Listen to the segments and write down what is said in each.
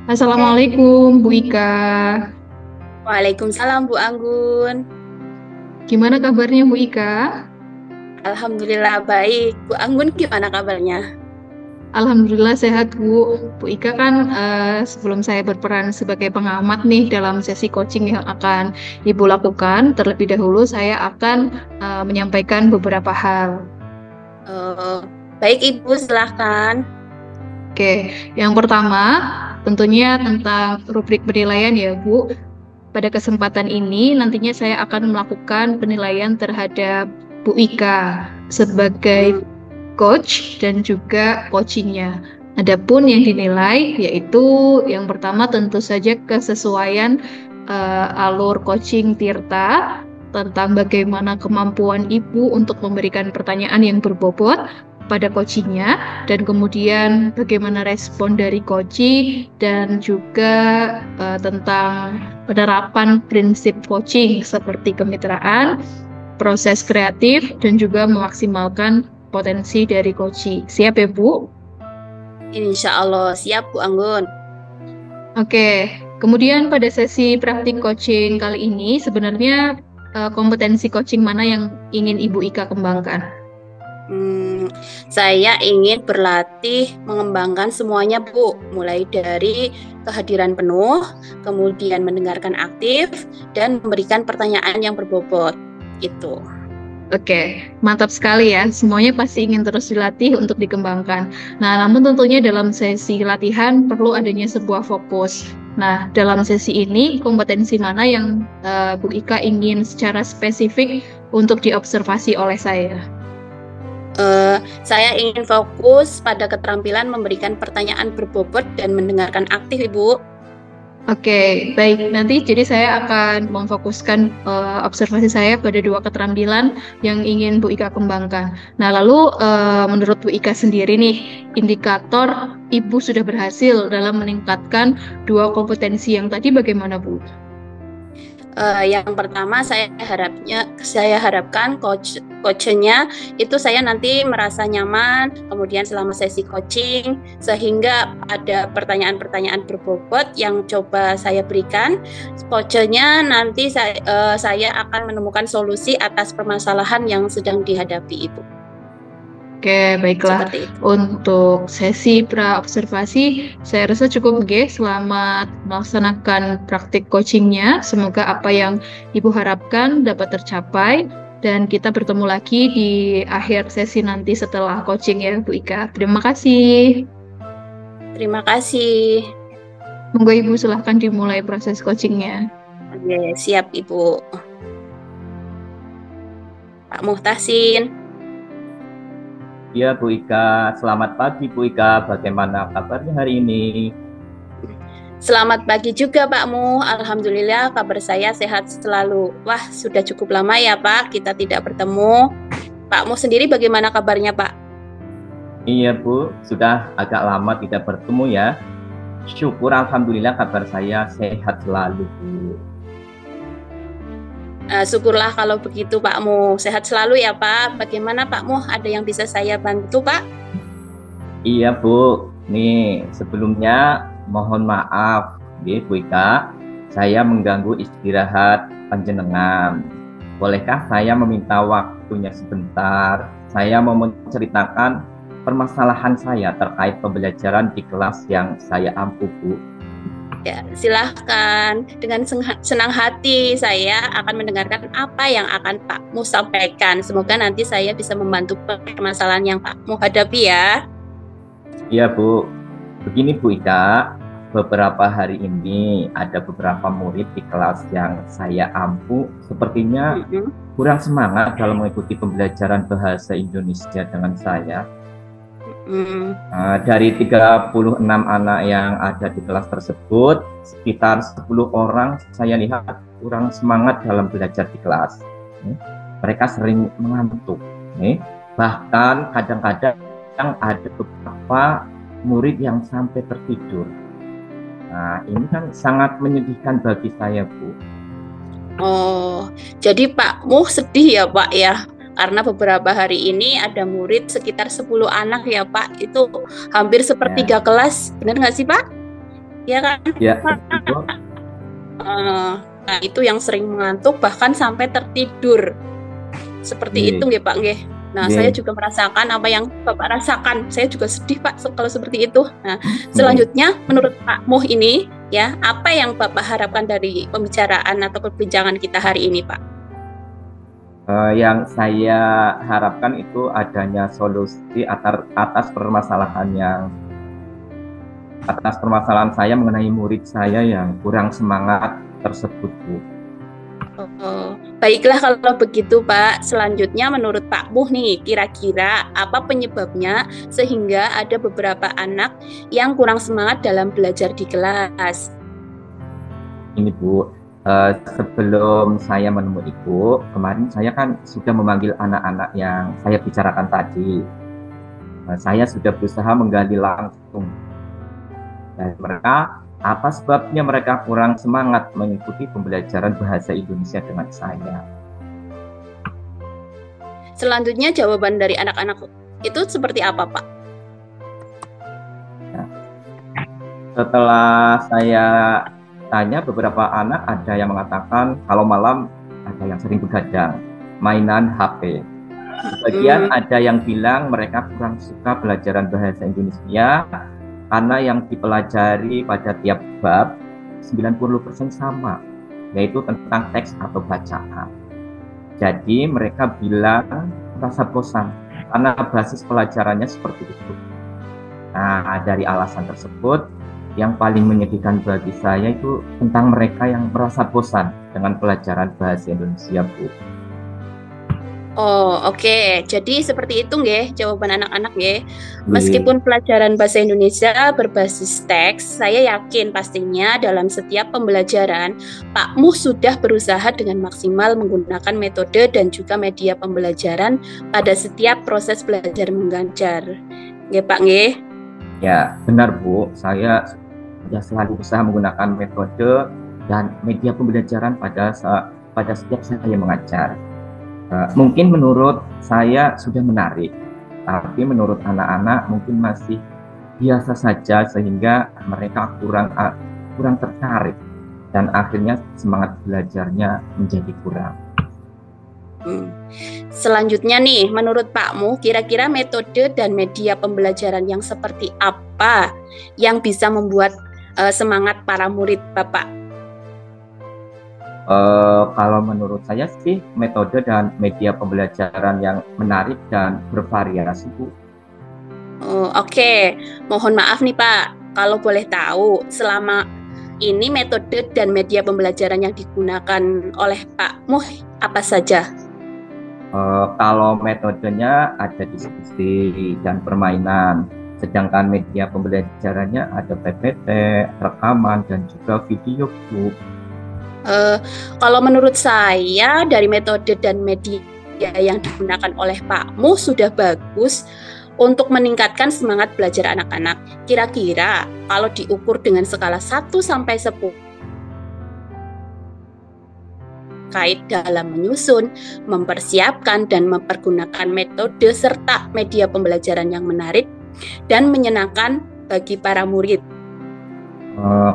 Assalamualaikum Bu Ika. Waalaikumsalam Bu Anggun. Gimana kabarnya Bu Ika? Alhamdulillah baik. Bu Anggun gimana kabarnya? Alhamdulillah sehat Bu. Bu Ika kan sebelum saya berperan sebagai pengamat nih dalam sesi coaching yang akan Ibu lakukan, terlebih dahulu saya akan menyampaikan beberapa hal. Eh, Baik Ibu, silahkan. Oke, yang pertama tentunya tentang rubrik penilaian ya Bu. Pada kesempatan ini nantinya saya akan melakukan penilaian terhadap Bu Ika sebagai coach dan juga coachingnya. Adapun yang dinilai yaitu yang pertama tentu saja kesesuaian alur coaching Tirta tentang bagaimana kemampuan ibu untuk memberikan pertanyaan yang berbobot pada coachingnya, dan kemudian bagaimana respon dari coaching dan juga tentang penerapan prinsip coaching seperti kemitraan, proses kreatif, dan juga memaksimalkan potensi dari coaching. Siap ya Bu? Insya Allah siap Bu Anggun. Oke, kemudian pada sesi praktik coaching kali ini sebenarnya kompetensi coaching mana yang ingin Ibu Ika kembangkan? Saya ingin berlatih mengembangkan semuanya Bu, mulai dari kehadiran penuh, kemudian mendengarkan aktif, dan memberikan pertanyaan yang berbobot. Itu. Oke, mantap sekali ya. Semuanya pasti ingin terus dilatih untuk dikembangkan. Nah, namun tentunya dalam sesi latihan perlu adanya sebuah fokus. Nah, dalam sesi ini kompetensi mana yang Bu Ika ingin secara spesifik untuk diobservasi oleh saya? Saya ingin fokus pada keterampilan memberikan pertanyaan berbobot dan mendengarkan aktif, Ibu. Oke, baik. Nanti jadi saya akan memfokuskan observasi saya pada dua keterampilan yang ingin Bu Ika kembangkan. Nah, lalu menurut Bu Ika sendiri nih, indikator Ibu sudah berhasil dalam meningkatkan dua kompetensi yang tadi bagaimana, Bu? Yang pertama saya harapkan coachnya itu saya nanti merasa nyaman, kemudian selama sesi coaching sehingga ada pertanyaan-pertanyaan berbobot yang coba saya berikan, coachnya nanti saya akan menemukan solusi atas permasalahan yang sedang dihadapi Ibu. Oke, baiklah. Untuk sesi pra-observasi, saya rasa cukup oke. Selamat melaksanakan praktik coachingnya. Semoga apa yang Ibu harapkan dapat tercapai. Dan kita bertemu lagi di akhir sesi nanti setelah coaching ya, Bu Ika. Terima kasih. Terima kasih. Monggo Ibu silahkan dimulai proses coachingnya. Oke, siap Ibu. Pak Muhtasin. Ya Bu Ika, selamat pagi Bu Ika, bagaimana kabarnya hari ini? Selamat pagi juga Pak Mu, Alhamdulillah kabar saya sehat selalu. Wah, sudah cukup lama ya Pak, kita tidak bertemu. Pak Mu sendiri bagaimana kabarnya Pak? Iya Bu, sudah agak lama tidak bertemu ya. Syukur Alhamdulillah kabar saya sehat selalu Bu. Syukurlah kalau begitu Pak Mu, sehat selalu ya Pak. Bagaimana Pak Mu, ada yang bisa saya bantu Pak? Iya Bu, nih sebelumnya mohon maaf Bu Ika, saya mengganggu istirahat panjenengan. Bolehkah saya meminta waktunya sebentar? Saya mau menceritakan permasalahan saya terkait pembelajaran di kelas yang saya ampuh Bu. Ya, silahkan. Dengan senang hati saya akan mendengarkan apa yang akan Pak Mu sampaikan. Semoga nanti saya bisa membantu permasalahan yang Pak Mu hadapi ya. Iya Bu, begini Bu Ika, beberapa hari ini ada beberapa murid di kelas yang saya ampuh sepertinya kurang semangat dalam mengikuti pembelajaran bahasa Indonesia dengan saya. Dari 36 anak yang ada di kelas tersebut, sekitar 10 orang saya lihat kurang semangat dalam belajar di kelas. Mereka sering mengantuk. Bahkan kadang-kadang ada beberapa murid yang sampai tertidur. Nah, ini kan sangat menyedihkan bagi saya, Bu. Oh, jadi Pak Mu sedih ya Pak ya? Karena beberapa hari ini ada murid sekitar 10 anak ya Pak, itu hampir sepertiga kelas, benar nggak sih Pak? ya kan? Ya, itu. Nah, itu yang sering mengantuk bahkan sampai tertidur. Seperti itu nggih Pak nggih. Nah, saya juga merasakan apa yang Bapak rasakan. Saya juga sedih Pak kalau seperti itu. Nah, selanjutnya menurut Pak Muh ini ya, apa yang Bapak harapkan dari pembicaraan atau perbincangan kita hari ini, Pak? Yang saya harapkan itu adanya solusi atas permasalahan saya mengenai murid saya yang kurang semangat tersebut, Bu. Baiklah kalau begitu Pak. Selanjutnya menurut Pak Muh nih, kira-kira apa penyebabnya sehingga ada beberapa anak yang kurang semangat dalam belajar di kelas? Ini Bu, sebelum saya menemui Ibu, kemarin saya kan sudah memanggil anak-anak yang saya bicarakan tadi. Saya sudah berusaha menggali langsung dari mereka, apa sebabnya mereka kurang semangat mengikuti pembelajaran bahasa Indonesia dengan saya. Selanjutnya jawaban dari anak-anak itu seperti apa, Pak? Ya. Setelah saya tanya, beberapa anak ada yang mengatakan kalau malam ada yang sering begadang, mainan HP. Sebagian ada yang bilang mereka kurang suka pelajaran bahasa Indonesia karena yang dipelajari pada tiap bab 90% sama, yaitu tentang teks atau bacaan. Jadi mereka bilang merasa bosan karena basis pelajarannya seperti itu. Nah, dari alasan tersebut, yang paling menyedihkan bagi saya itu tentang mereka yang merasa bosan dengan pelajaran bahasa Indonesia, Bu. Oh, oke. Jadi seperti itu nggih jawaban anak-anak nggih. Meskipun pelajaran bahasa Indonesia berbasis teks, saya yakin pastinya dalam setiap pembelajaran Pak Muh sudah berusaha dengan maksimal menggunakan metode dan juga media pembelajaran pada setiap proses belajar mengajar. Nggih Pak nggih? Ya, benar Bu. Saya sudah selalu berusaha menggunakan metode dan media pembelajaran pada setiap saya mengajar. Mungkin menurut saya sudah menarik, tapi menurut anak-anak mungkin masih biasa saja sehingga mereka kurang tertarik dan akhirnya semangat belajarnya menjadi kurang. Selanjutnya nih, menurut Pak Muh, kira-kira metode dan media pembelajaran yang seperti apa yang bisa membuat semangat para murid Bapak? Kalau menurut saya sih metode dan media pembelajaran yang menarik dan bervariasi, Bu. Oke. Mohon maaf nih Pak, kalau boleh tahu selama ini metode dan media pembelajaran yang digunakan oleh Pak Muh apa saja? Kalau metodenya ada diskusi dan permainan, sedangkan media pembelajarannya ada PPT, rekaman, dan juga video, Bu. Kalau menurut saya dari metode dan media yang digunakan oleh Pak Muh sudah bagus untuk meningkatkan semangat belajar anak-anak. Kira-kira kalau diukur dengan skala 1 sampai 10 kait dalam menyusun, mempersiapkan dan mempergunakan metode serta media pembelajaran yang menarik dan menyenangkan bagi para murid.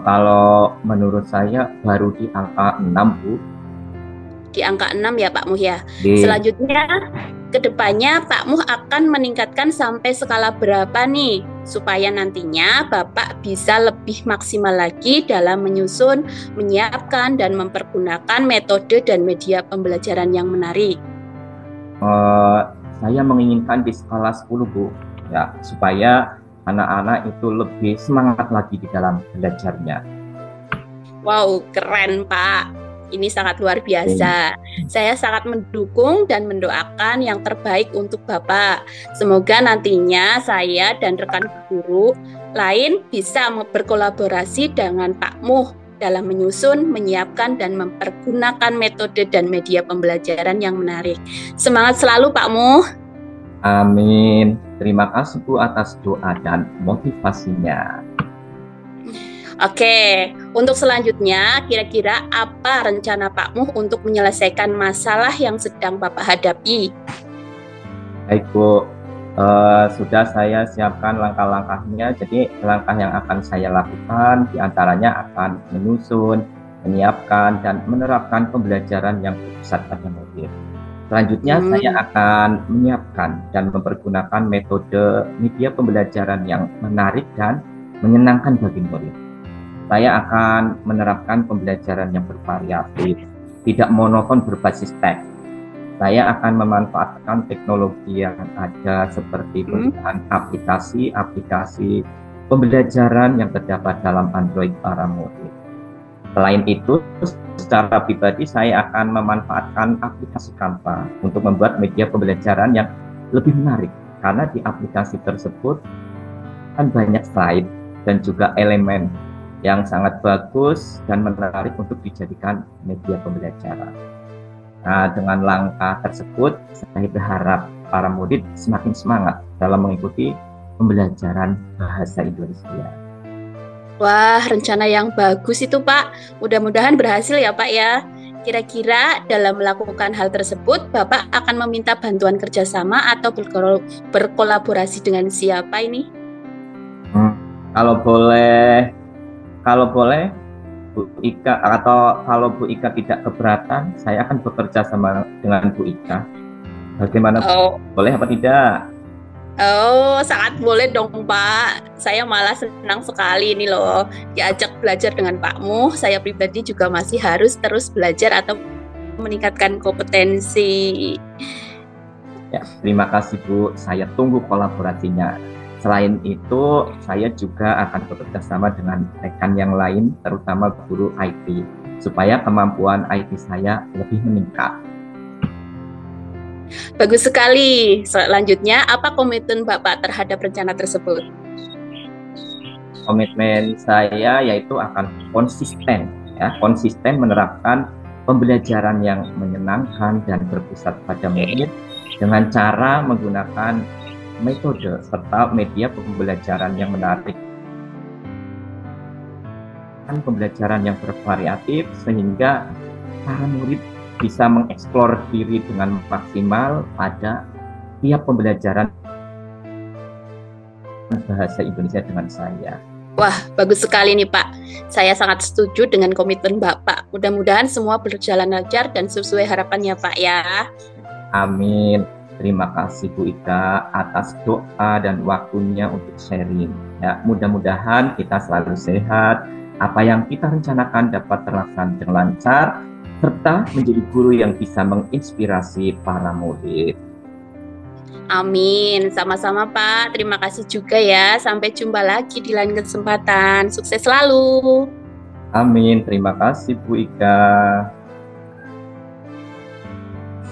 Kalau menurut saya baru di angka 6, Bu. Di angka 6 ya Pak Muh ya. Selanjutnya kedepannya Pak Muh akan meningkatkan sampai skala berapa nih supaya nantinya Bapak bisa lebih maksimal lagi dalam menyusun, menyiapkan dan mempergunakan metode dan media pembelajaran yang menarik. Saya menginginkan di skala 10, Bu. Ya, supaya anak-anak itu lebih semangat lagi di dalam belajarnya. Wow, keren Pak. Ini sangat luar biasa. Saya sangat mendukung dan mendoakan yang terbaik untuk Bapak. Semoga nantinya saya dan rekan guru lain bisa berkolaborasi dengan Pak Muh dalam menyusun, menyiapkan, dan mempergunakan metode dan media pembelajaran yang menarik. Semangat selalu Pak Muh. Amin. Terima kasih Bu atas doa dan motivasinya. Oke, untuk selanjutnya kira-kira apa rencana Pak Muh untuk menyelesaikan masalah yang sedang Bapak hadapi? Baik Bu, Sudah saya siapkan langkah-langkahnya. Jadi langkah yang akan saya lakukan diantaranya akan menyusun, menyiapkan, dan menerapkan pembelajaran yang berpusat pada murid. Selanjutnya saya akan menyiapkan dan mempergunakan metode media pembelajaran yang menarik dan menyenangkan bagi murid. Saya akan menerapkan pembelajaran yang bervariatif, tidak monoton berbasis teks. Saya akan memanfaatkan teknologi yang ada seperti penggunaan aplikasi pembelajaran yang terdapat dalam Android para murid. Selain itu, secara pribadi saya akan memanfaatkan aplikasi Canva untuk membuat media pembelajaran yang lebih menarik, karena di aplikasi tersebut kan banyak slide dan juga elemen yang sangat bagus dan menarik untuk dijadikan media pembelajaran. Nah, dengan langkah tersebut, saya berharap para murid semakin semangat dalam mengikuti pembelajaran bahasa Indonesia. Wah, rencana yang bagus itu, Pak. Mudah-mudahan berhasil ya, Pak ya. Kira-kira dalam melakukan hal tersebut, Bapak akan meminta bantuan kerjasama atau berkolaborasi dengan siapa ini? Kalau boleh, Bu Ika, atau kalau Bu Ika tidak keberatan, saya akan bekerja sama dengan Bu Ika. Bagaimana? Boleh apa tidak? Oh, sangat boleh dong, Pak. Saya malah senang sekali ini loh, diajak belajar dengan Pakmu. Saya pribadi juga masih harus terus belajar atau meningkatkan kompetensi. Ya, terima kasih Bu. Saya tunggu kolaborasinya. Selain itu, saya juga akan bekerja sama dengan rekan yang lain, terutama guru IT, supaya kemampuan IT saya lebih meningkat. Bagus sekali. Selanjutnya, apa komitmen Bapak terhadap rencana tersebut? Komitmen saya yaitu akan konsisten menerapkan pembelajaran yang menyenangkan dan berpusat pada murid dengan cara menggunakan metode serta media pembelajaran yang menarik, pembelajaran yang bervariatif sehingga para murid bisa mengeksplor diri dengan maksimal pada tiap pembelajaran bahasa Indonesia dengan saya. Wah, bagus sekali nih Pak. Saya sangat setuju dengan komitmen Bapak. Mudah-mudahan semua berjalan lancar dan sesuai harapannya Pak ya. Amin. Terima kasih Bu Ika atas doa dan waktunya untuk sharing. Ya, mudah-mudahan kita selalu sehat. Apa yang kita rencanakan dapat terlaksana dengan lancar, serta menjadi guru yang bisa menginspirasi para murid. Amin. Sama-sama Pak. Terima kasih juga ya. Sampai jumpa lagi di lain kesempatan. Sukses selalu. Amin. Terima kasih Bu Ika.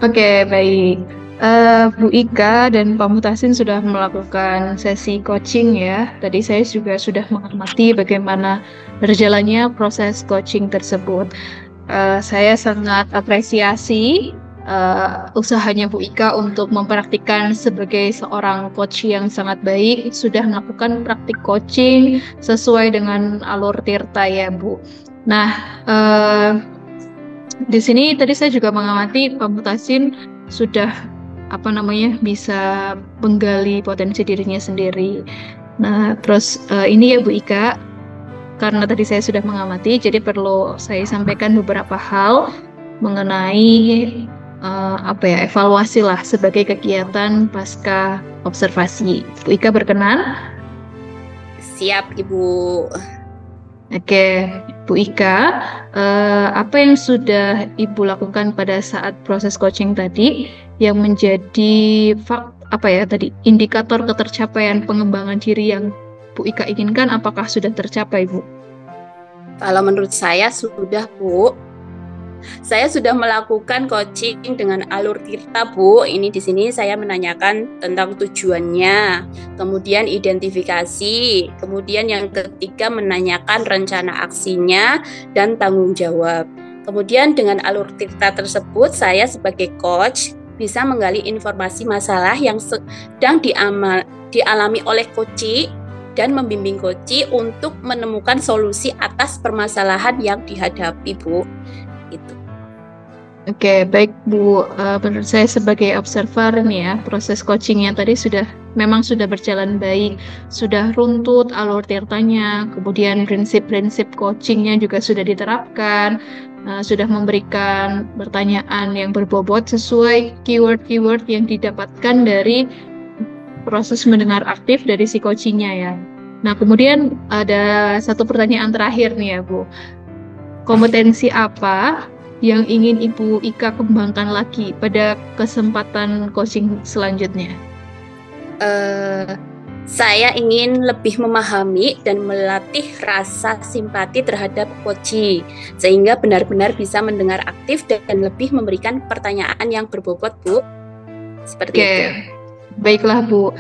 Oke, baik. Bu Ika dan Pak Mutasin sudah melakukan sesi coaching ya. Tadi saya juga sudah mengamati bagaimana berjalannya proses coaching tersebut. Saya sangat apresiasi usahanya Bu Ika untuk mempraktikkan sebagai seorang coach yang sangat baik, sudah melakukan praktik coaching sesuai dengan alur Tirta ya Bu. Nah, di sini tadi saya juga mengamati Pak Mutasin sudah bisa menggali potensi dirinya sendiri. Nah, terus ini ya Bu Ika, karena tadi saya sudah mengamati, jadi perlu saya sampaikan beberapa hal mengenai evaluasi lah sebagai kegiatan pasca observasi. Bu Ika berkenan? Siap Ibu. Oke, Bu Ika, apa yang sudah Ibu lakukan pada saat proses coaching tadi yang menjadi indikator ketercapaian pengembangan diri yang Bu Ika inginkan, apakah sudah tercapai, Bu? Kalau menurut saya sudah, Bu. Saya sudah melakukan coaching dengan alur Tirta, Bu. Ini di sini saya menanyakan tentang tujuannya, kemudian identifikasi, kemudian yang ketiga menanyakan rencana aksinya dan tanggung jawab. Kemudian dengan alur Tirta tersebut, saya sebagai coach bisa menggali informasi masalah yang sedang dialami oleh coach dan membimbing coach untuk menemukan solusi atas permasalahan yang dihadapi, Bu. Itu. Oke, baik Bu. Menurut saya sebagai observer nih ya, proses coachingnya tadi memang sudah berjalan baik, sudah runtut alur ceritanya, kemudian prinsip-prinsip coachingnya juga sudah diterapkan, sudah memberikan pertanyaan yang berbobot sesuai keyword-keyword yang didapatkan dari proses mendengar aktif dari si coachingnya ya. Nah, kemudian ada satu pertanyaan terakhir nih ya Bu. Kompetensi apa yang ingin Ibu Ika kembangkan lagi pada kesempatan coaching selanjutnya? Saya ingin lebih memahami dan melatih rasa simpati terhadap coaching, sehingga benar-benar bisa mendengar aktif dan lebih memberikan pertanyaan yang berbobot, Bu. Seperti itu. Baiklah, Bu.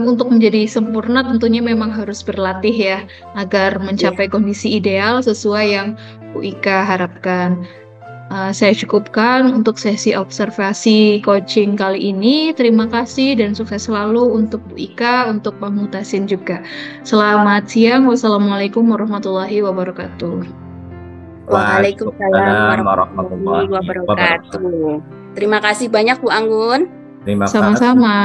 Untuk menjadi sempurna tentunya memang harus berlatih ya, agar mencapai kondisi ideal sesuai yang Bu Ika harapkan. Saya cukupkan untuk sesi observasi coaching kali ini. Terima kasih dan sukses selalu untuk Bu Ika, untuk Pak Mutasin juga. Selamat siang. Wassalamualaikum warahmatullahi wabarakatuh. Waalaikumsalam warahmatullahi wabarakatuh. Terima kasih banyak Bu Anggun. Terima kasih. Sama-sama.